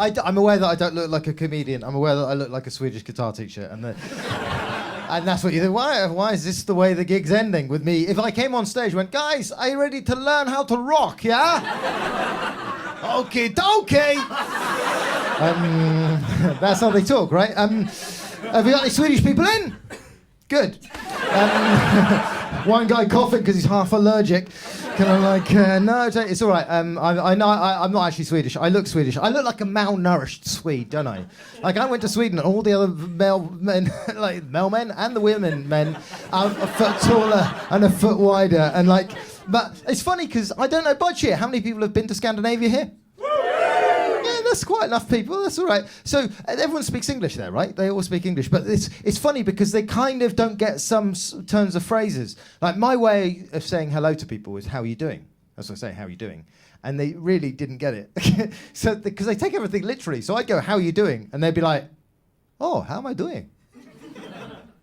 I'm aware that I don't look like a comedian. I'm aware that I look like a Swedish guitar teacher, and that's what you think. Why is this the way the gig's ending with me? If I came on stage and went, guys, are you ready to learn how to rock? Yeah. Okay. That's how they talk, right? Have we got any Swedish people in? Good. One guy coughing because he's half allergic. Kind of like, no, it's all right. I'm not actually Swedish. I look Swedish. I look like a malnourished Swede, don't I? Like, I went to Sweden and all the other male men, like male men and the women men, are a foot taller and a foot wider. And like, but it's funny because I don't know budge here. How many people have been to Scandinavia here? That's quite enough people. That's all right. So everyone speaks English there, right? They all speak English. But it's funny because they kind of don't get some turns of phrases. Like my way of saying hello to people is, how are you doing? That's what I say, how are you doing? And they really didn't get it. So because they take everything literally. So I'd go, how are you doing? And they'd be like, oh, how am I doing?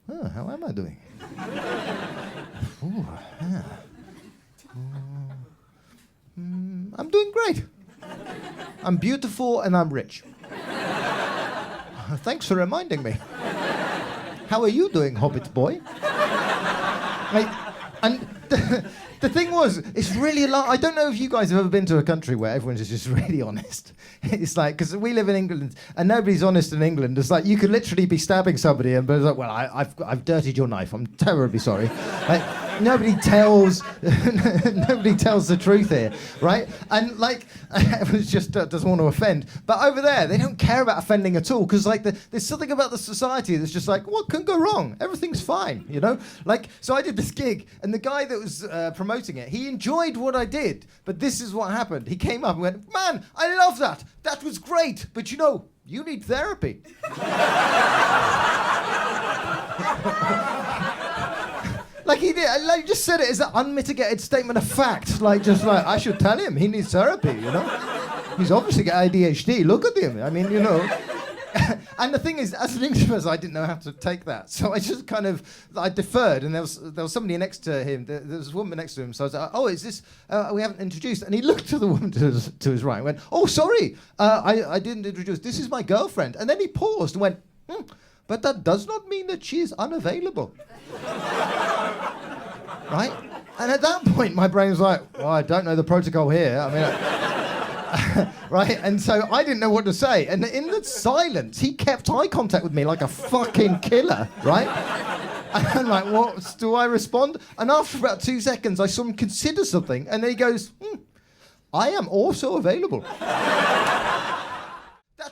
Oh, how am I doing? Ooh, yeah. I'm doing great. I'm beautiful and I'm rich. Thanks for reminding me. How are you doing, Hobbit boy? And the thing was, it's really a lot. I don't know if you guys have ever been to a country where everyone's just really honest. It's like, because we live in England and nobody's honest in England. It's like you could literally be stabbing somebody and be like, well, I've dirtied your knife. I'm terribly sorry. Like, nobody tells the truth here, right? And like, everyone just doesn't want to offend. But over there, they don't care about offending at all because like there's something about the society that's just like, what can go wrong? Everything's fine, you know? Like, so I did this gig and the guy that was promoting it, he enjoyed what I did, but this is what happened. He came up and went, man, I love that. That was great, but you know, you need therapy. Like he did, like just said it as an unmitigated statement of fact. Like just like, I should tell him he needs therapy, you know? He's obviously got ADHD, look at him. I mean, you know. And the thing is, as an English person, I didn't know how to take that. So I just kind of, I deferred, and there was somebody next to him, there was a woman next to him, so I was like, oh, is this, we haven't introduced, and he looked to the woman to his right and went, oh, sorry, I didn't introduce, this is my girlfriend. And then he paused and went, but that does not mean that she is unavailable. Right? And at that point, my brain was like, well, I don't know the protocol here. I mean, right? And so I didn't know what to say. And in the silence, he kept eye contact with me like a fucking killer, right? And I'm like, what do I respond? And after about 2 seconds, I saw him consider something. And then he goes, I am also available. That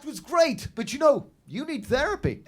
was great, but you know, you need therapy.